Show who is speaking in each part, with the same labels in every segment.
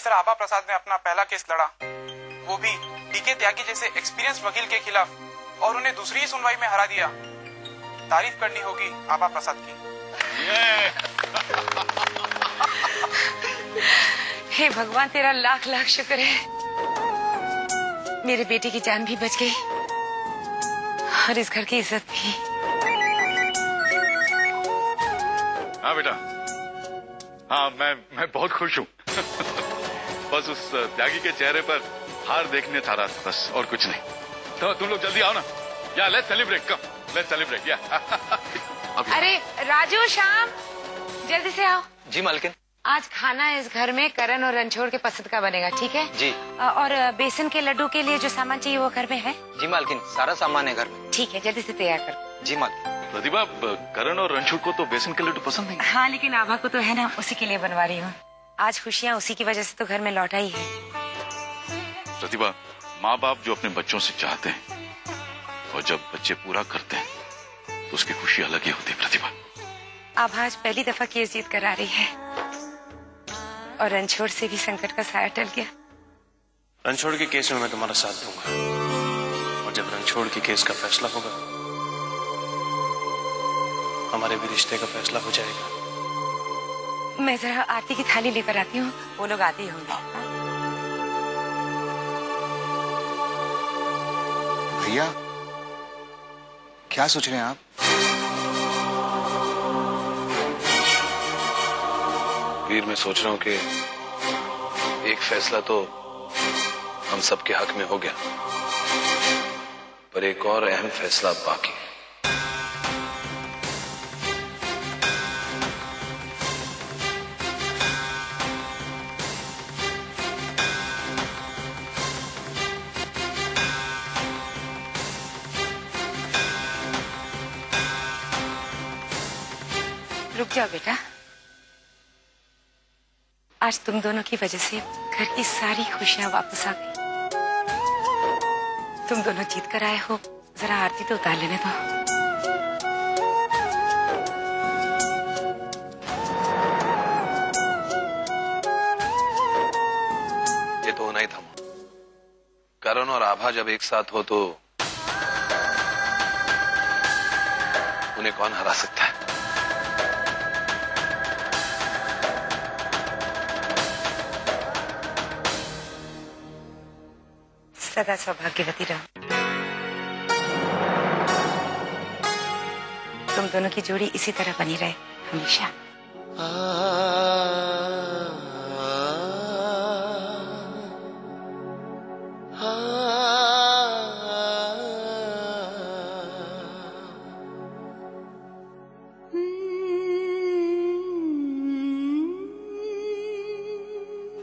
Speaker 1: तरह आभा प्रसाद ने अपना पहला केस लड़ा, वो भी डीके त्यागी जैसे एक्सपीरियंस वकील के खिलाफ, और उन्हें दूसरी ही सुनवाई में हरा दिया। तारीफ करनी होगी आभा प्रसाद की।
Speaker 2: हे भगवान, तेरा लाख लाख शुक्र है। मेरे बेटे की जान भी बच गई और इस घर की इज्जत भी।
Speaker 3: हाँ बेटा, हाँ मैं बहुत खुश हूँ। बस उस त्यागी के चेहरे पर हार देखने था रहा था, बस और कुछ नहीं। तो तुम लोग जल्दी आओ ना, या let's celebrate, come let's celebrate या।
Speaker 2: अरे राजू, श्याम, जल्दी से आओ।
Speaker 4: जी मालकिन।
Speaker 2: आज खाना इस घर में करण और रणछोड़ के पसंद का बनेगा, ठीक है?
Speaker 4: जी।
Speaker 2: और बेसन के लड्डू के लिए जो सामान चाहिए वो घर में है?
Speaker 4: जी मालकिन, सारा सामान है घर में।
Speaker 2: ठीक है, जल्दी से तैयार करो।
Speaker 4: जी मालकिन।
Speaker 3: प्रतिभा, करण और रणछोड़ को तो बेसन के लड्डू पसंद नहीं।
Speaker 2: हाँ, लेकिन आभा को तो है ना, उसी के लिए बनवा रही हूँ। आज खुशियाँ उसी की वजह से तो घर में लौट आई है।
Speaker 3: प्रतिभा, माँ बाप जो अपने बच्चों से चाहते हैं और जब बच्चे पूरा करते हैं तो उसकी खुशी अलग ही होती है। प्रतिभा,
Speaker 2: आभा आज पहली दफा केस जीत कर आ रही है और रणछोड़ से भी संकट का साया टल गया।
Speaker 5: रणछोड़ के केस में मैं तुम्हारा साथ दूंगा, और जब रणछोड़ के केस का फैसला होगा हमारे भी रिश्ते का फैसला हो जाएगा।
Speaker 2: मैं जरा आरती की थाली लेकर आती हूँ, वो लोग आते ही होंगे।
Speaker 6: भैया, क्या सोच रहे हैं आप?
Speaker 5: वीर, मैं सोच रहा हूं कि एक फैसला तो हम सबके हक में हो गया, पर एक और अहम फैसला बाकी है।
Speaker 2: रुक जाओ बेटा, आज तुम दोनों की वजह से घर की सारी खुशियां वापस आ गई। तुम दोनों जीत कर आए हो, जरा आरती तो उतार लेने दो।
Speaker 5: ये तो होना ही था। करण और आभा जब एक साथ हो तो उन्हें कौन हरा सकता है?
Speaker 2: सदा सौभाग्यवती रहो। तुम दोनों की जोड़ी इसी तरह बनी रहे हमेशा।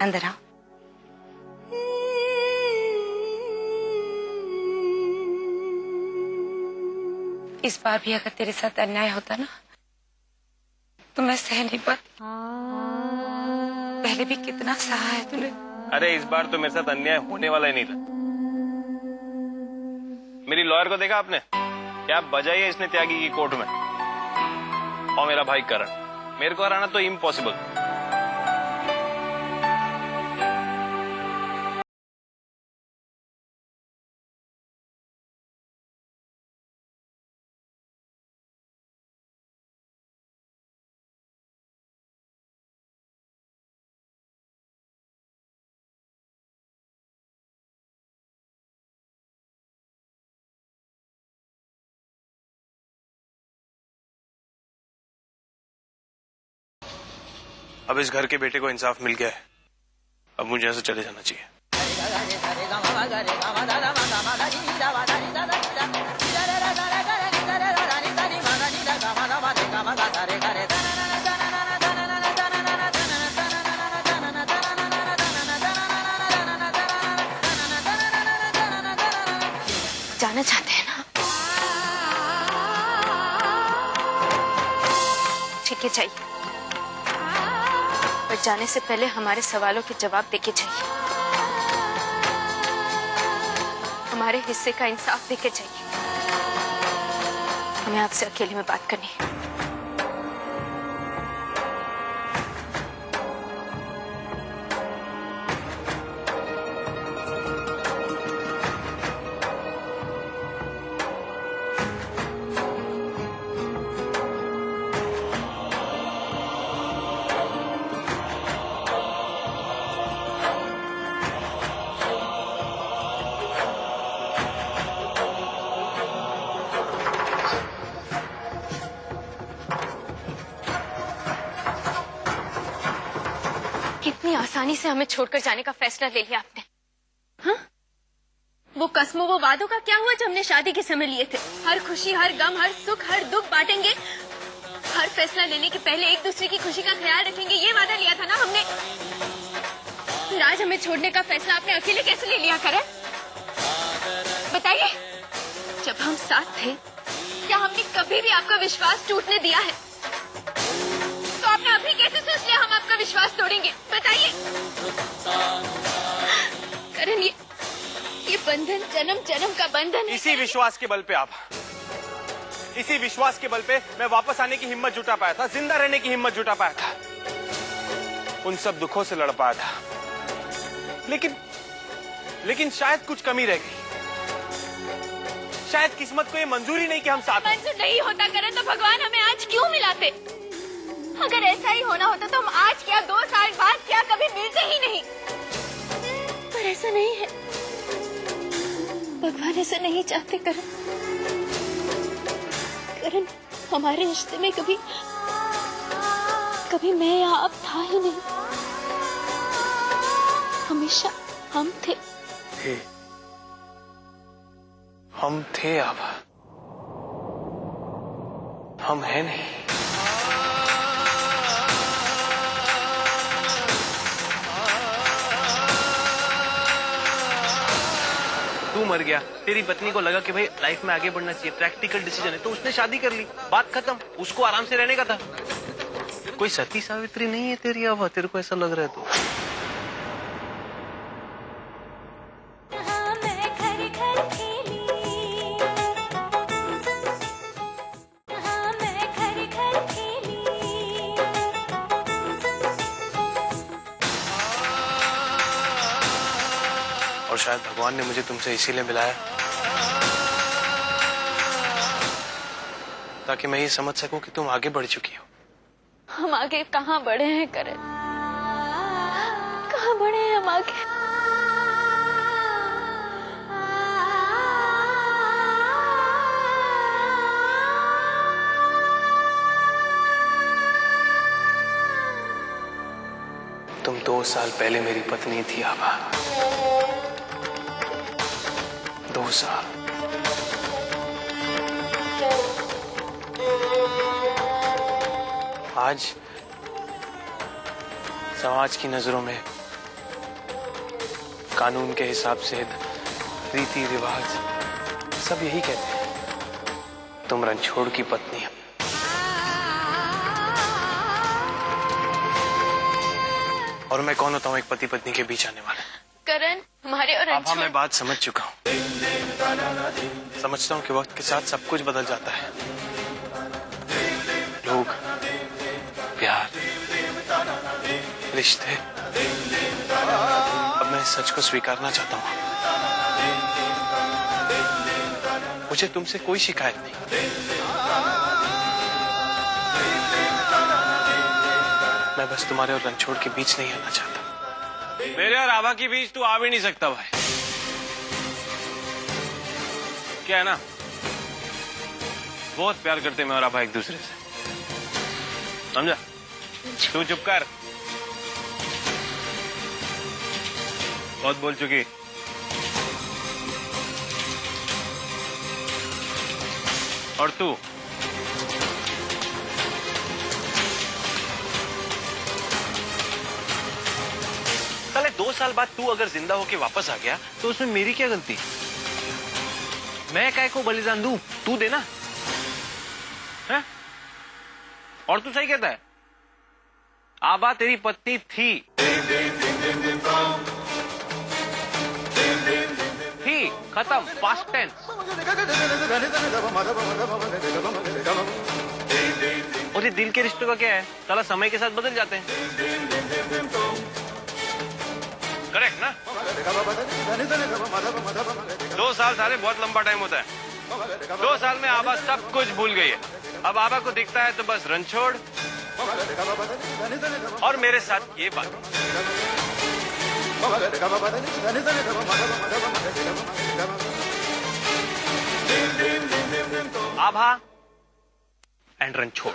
Speaker 2: अंदर आओ। इस बार भी अगर तेरे साथ अन्याय होता ना तो मैं सह नहीं पाती। पहले भी कितना सहा है तूने।
Speaker 5: अरे इस बार तो मेरे साथ अन्याय होने वाला ही नहीं था। मेरी लॉयर को देखा आपने? क्या बजाई है इसने त्यागी की कोर्ट में। और मेरा भाई करण, मेरे को हराना तो इम्पॉसिबल। अब इस घर के बेटे को इंसाफ मिल गया है, अब मुझे यहाँ से चले जाना चाहिए।
Speaker 2: जाना चाहते हैं ना? ठीक है, चाहिए, पर जाने से पहले हमारे सवालों के जवाब देके चाहिए। हमारे हिस्से का इंसाफ देके चाहिए। हमें आपसे अकेले में बात करनी है।
Speaker 7: इतनी आसानी से हमें छोड़कर जाने का फैसला ले लिया आपने? हाँ? वो कस्मों वो वादों का क्या हुआ जो हमने शादी के समय लिए थे? हर खुशी, हर गम, हर सुख, हर दुख बांटेंगे, हर फैसला लेने के पहले एक दूसरे की खुशी का ख्याल रखेंगे, ये वादा लिया था ना हमने। फिर आज हमें छोड़ने का फैसला आपने अकेले कैसे ले लिया करण? बताइए, जब हम साथ थे क्या हमने कभी भी आपका विश्वास टूटने दिया है? तो आपने अभी कैसे सोच लिया हम आपका विश्वास तोड़ेंगे? बताइए करण, ये बंधन जन्म जन्म का बंधन है।
Speaker 5: इसी विश्वास के बल पे आप, इसी विश्वास के बल पे मैं वापस आने की हिम्मत जुटा पाया था, जिंदा रहने की हिम्मत जुटा पाया था, उन सब दुखों से लड़ पाया था। लेकिन शायद कुछ कमी रह गई। शायद किस्मत को ये मंजूरी नहीं कि हम साथ हैं।
Speaker 7: मंजूर नहीं होता करण तो भगवान हमें आज क्यों मिलाते? अगर ऐसा ही होना होता तो हम आज क्या, 2 साल बाद क्या, कभी मिलते ही नहीं। पर ऐसा नहीं है, भगवान ऐसा नहीं चाहते करण। करण, हमारे रिश्ते में कभी मैं या आप था ही नहीं, हमेशा हम थे।
Speaker 5: हम थे अब, हम हैं नहीं। तू मर गया, तेरी पत्नी को लगा कि भाई लाइफ में आगे बढ़ना चाहिए, प्रैक्टिकल डिसीजन है, तो उसने शादी कर ली, बात खत्म। उसको आराम से रहने का था। कोई सती सावित्री नहीं है तेरी अब, तेरे को ऐसा लग रहा है तो। और शायद भगवान ने मुझे तुमसे इसीलिए मिलाया ताकि मैं ये समझ सकूं कि तुम आगे बढ़ चुकी हो।
Speaker 7: हम आगे कहाँ बढ़े हैं करण? कहाँ बढ़े हैं हम आगे?
Speaker 5: तुम 2 साल पहले मेरी पत्नी थी आभा, 2 साल। आज समाज की नजरों में, कानून के हिसाब से, रीति रिवाज सब यही कहते हैं तुम रणछोड़ की पत्नी हो। और मैं कौन होता हूँ एक पति पत्नी के बीच आने वाला?
Speaker 7: करण, हमारे और
Speaker 5: अब मैं बात समझ चुका हूँ। समझता हूँ कि वक्त के साथ सब कुछ बदल जाता है, लोग, प्यार, रिश्ते। अब मैं इस सच को स्वीकारना चाहता हूँ। मुझे तुमसे कोई शिकायत नहीं। मैं बस तुम्हारे और रणछोड़ के बीच नहीं आना चाहता। मेरे और आभा के बीच तू आ भी नहीं सकता भाई। क्या है ना, बहुत प्यार करते मैं और आभा एक दूसरे से, समझा? तू चुप कर, बहुत बोल चुकी। और तू साले 2 साल बाद तू अगर जिंदा होके वापस आ गया तो उसमें मेरी क्या गलती? मैं काय को बलिदान दूं? तू देना है? और तू सही कहता है, आभा तेरी पत्नी थी, खत्म, पास्ट टेंस। और ये दिल के रिश्तों का क्या है, साला समय के साथ बदल जाते हैं। करेक्ट ना? 2 साल साले बहुत लंबा टाइम होता है। 2 साल में आभा सब कुछ भूल गई है। अब आभा को दिखता है तो बस रणछोड़ और मेरे साथ ये बात। आभा एंड रणछोड़।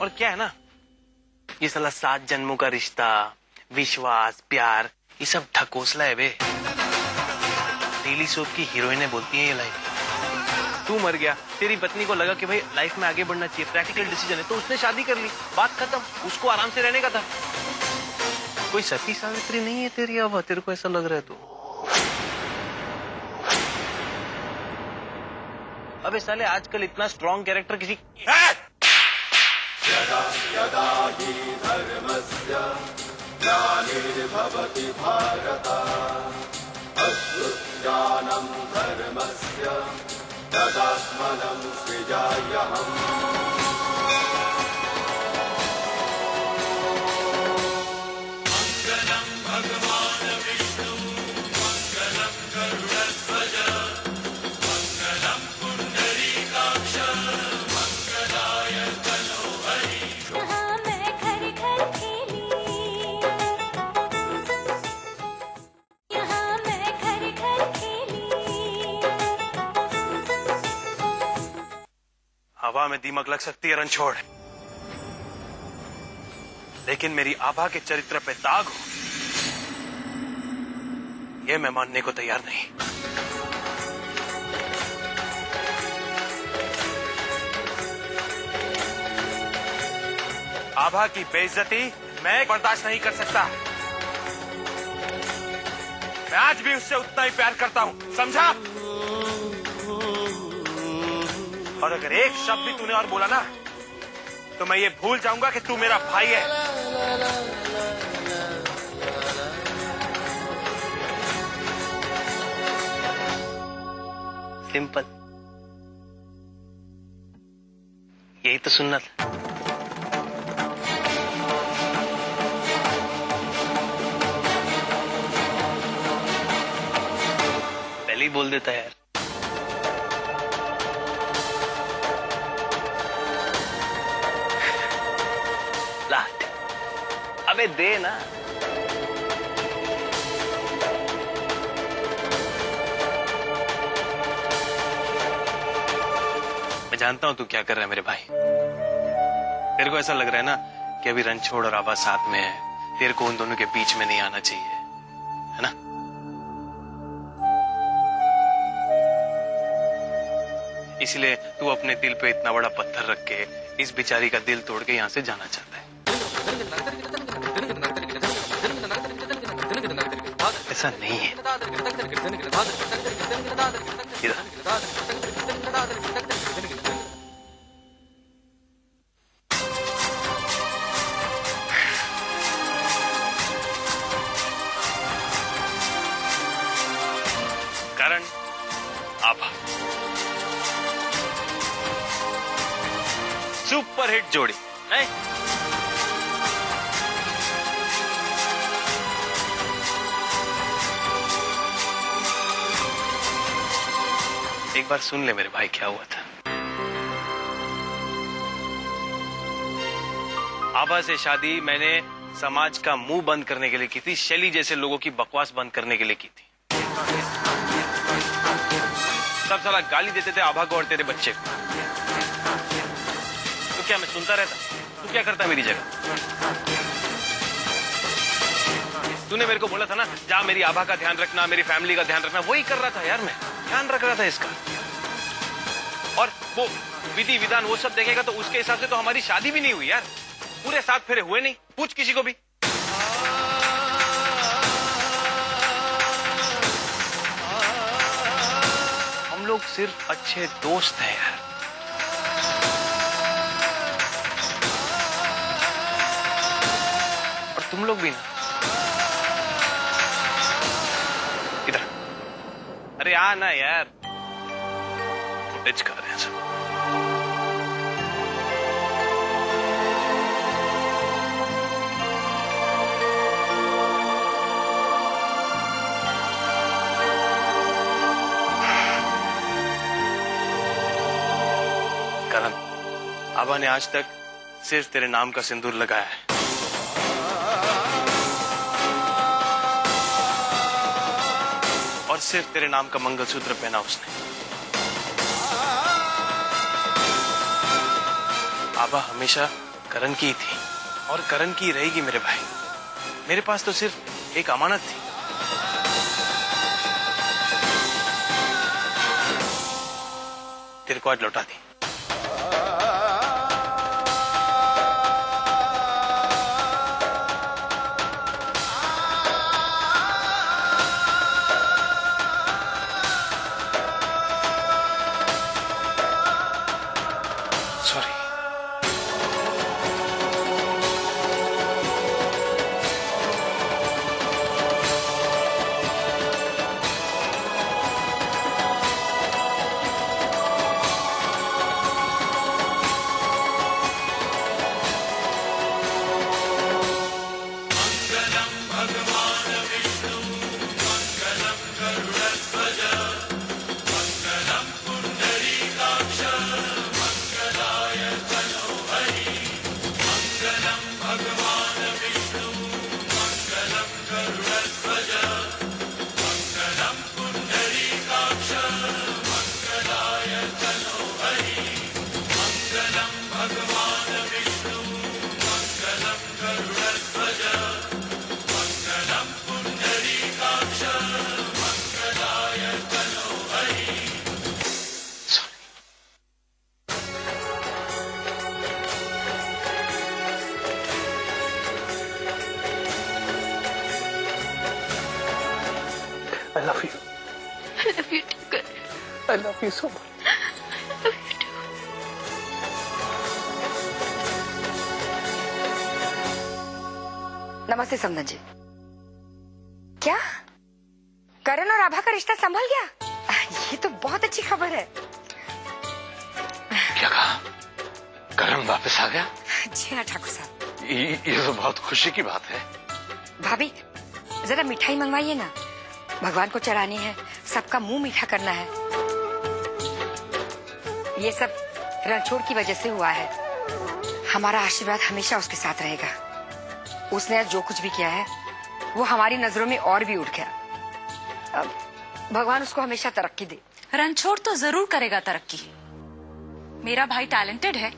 Speaker 5: और क्या है ना, ये साला 7 जन्मों का रिश्ता, विश्वास, प्यार, ये सब ढकोसला है बे। डेली सोप की हीरोइनें बोलती हैं ये लाइन। तू मर गया, तेरी पत्नी को लगा कि भाई लाइफ में आगे बढ़ना चाहिए, प्रैक्टिकल डिसीजन है, तो उसने शादी कर ली, बात खत्म। उसको आराम से रहने का था। कोई सती सावित्री नहीं है तेरी अब, तेरे को ऐसा लग रहा है तो। अबे साले आजकल इतना स्ट्रॉन्ग कैरेक्टर किसी हवा में दीमक लग सकती है रणछोड़, लेकिन मेरी आभा के चरित्र पे दाग हो, यह मैं मानने को तैयार नहीं। आभा की बेइज्जती मैं बर्दाश्त नहीं कर सकता। मैं आज भी उससे उतना ही प्यार करता हूं, समझा? और अगर एक शब्द भी तूने और बोला ना, तो मैं ये भूल जाऊंगा कि तू मेरा भाई है। सिंपल, यही तो सुनना था। पहले ही बोल देता यार। अबे दे ना। मैं जानता हूं तू क्या कर रहा है मेरे भाई। तेरे को ऐसा लग रहा है ना कि अभी रणछोड़ और आभा साथ में है, तेरे को उन दोनों के बीच में नहीं आना चाहिए, है ना? इसलिए तू अपने दिल पे इतना बड़ा पत्थर रख के इस बेचारी का दिल तोड़ के यहां से जाना चाहता है। ऐसा नहीं है। करण, आभा, सुपर हिट जोड़ी है। एक बार सुन ले मेरे भाई क्या हुआ था। आभा से शादी मैंने समाज का मुंह बंद करने के लिए की थी, शैली जैसे लोगों की बकवास बंद करने के लिए की थी। सब साला गाली देते थे आभा को और तेरे बच्चे को। तो क्या मैं सुनता रहता? तू क्या करता मेरी जगह? तूने मेरे को बोला था ना, जा मेरी आभा का ध्यान रखना, मेरी फैमिली का ध्यान रखना। वही कर रहा था यार, मैं ध्यान रख रहा था इसका। और वो विधि विधान वो सब देखेगा तो उसके हिसाब से तो हमारी शादी भी नहीं हुई यार। पूरे 7 फेरे हुए नहीं, पूछ किसी को भी। हम लोग सिर्फ अच्छे दोस्त हैं यार। और तुम लोग भी ना। इधर, अरे आ ना यार, फुटेज कर रहे हैं सब। करण, आभा ने आज तक सिर्फ तेरे नाम का सिंदूर लगाया है। और सिर्फ तेरे नाम का मंगलसूत्र पहना उसने। विधवा हमेशा करण की ही थी और करण की रहेगी मेरे भाई। मेरे पास तो सिर्फ एक अमानत थी। तेरे को आज लौटा दी। Sorry. I love you.
Speaker 7: I love you too, Karan.
Speaker 5: I love you so much.
Speaker 7: I love you too.
Speaker 2: नमस्ते समधन जी। क्या करण और आभा का रिश्ता संभल गया? ये तो बहुत अच्छी खबर है।
Speaker 5: क्या कहा? करण वापस आ गया?
Speaker 2: जी हाँ ठाकुर साहब।
Speaker 5: ये तो बहुत खुशी की बात है।
Speaker 2: भाभी जरा मिठाई मंगवाइए ना, भगवान को चढ़ानी है, सबका मुंह मीठा करना है। ये सब रणछोड़ की वजह से हुआ है। हमारा आशीर्वाद हमेशा उसके साथ रहेगा। उसने आज जो कुछ भी किया है वो हमारी नजरों में और भी उठ गया। अब भगवान उसको हमेशा तरक्की दे।
Speaker 8: रणछोड़ तो जरूर करेगा तरक्की। मेरा भाई टैलेंटेड है,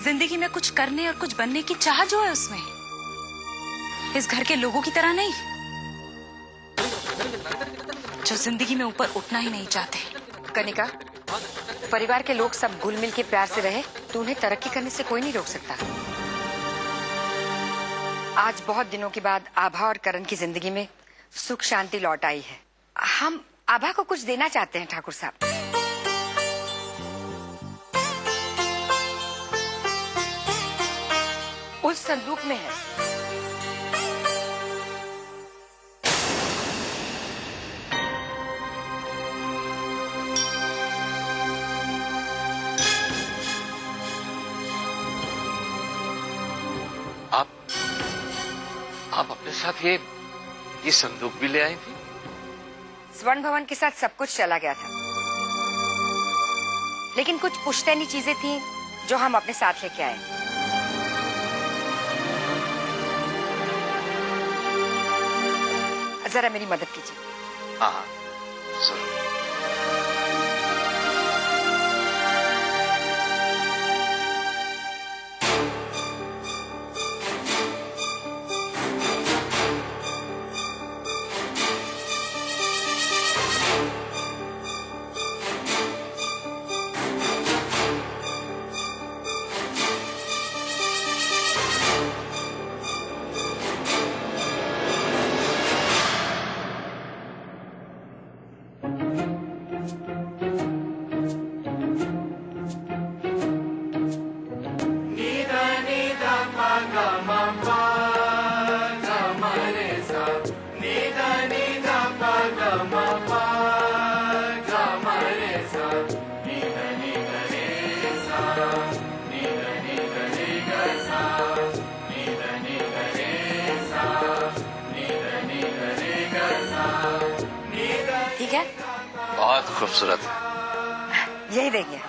Speaker 8: जिंदगी में कुछ करने और कुछ बनने की चाह जो है उसमें, इस घर के लोगों की तरह नहीं, जो जिंदगी में ऊपर उठना ही नहीं चाहते।
Speaker 2: कनिका, परिवार के लोग सब घुल मिल के प्यार से रहे तो उन्हें तरक्की करने से कोई नहीं रोक सकता। आज बहुत दिनों के बाद आभा और करण की जिंदगी में सुख शांति लौट आई है। हम आभा को कुछ देना चाहते हैं ठाकुर साहब। उस संदूक में है।
Speaker 5: आप अपने साथ ये संदूक भी ले आई थी?
Speaker 2: स्वर्ण भवन के साथ सब कुछ चला गया था, लेकिन कुछ पुश्तैनी चीजें थी जो हम अपने साथ लेके आए। जरा मेरी मदद कीजिए।
Speaker 5: हाँ जरूर।
Speaker 2: ठीक है,
Speaker 5: बहुत खूबसूरत है।
Speaker 2: यही देखिए।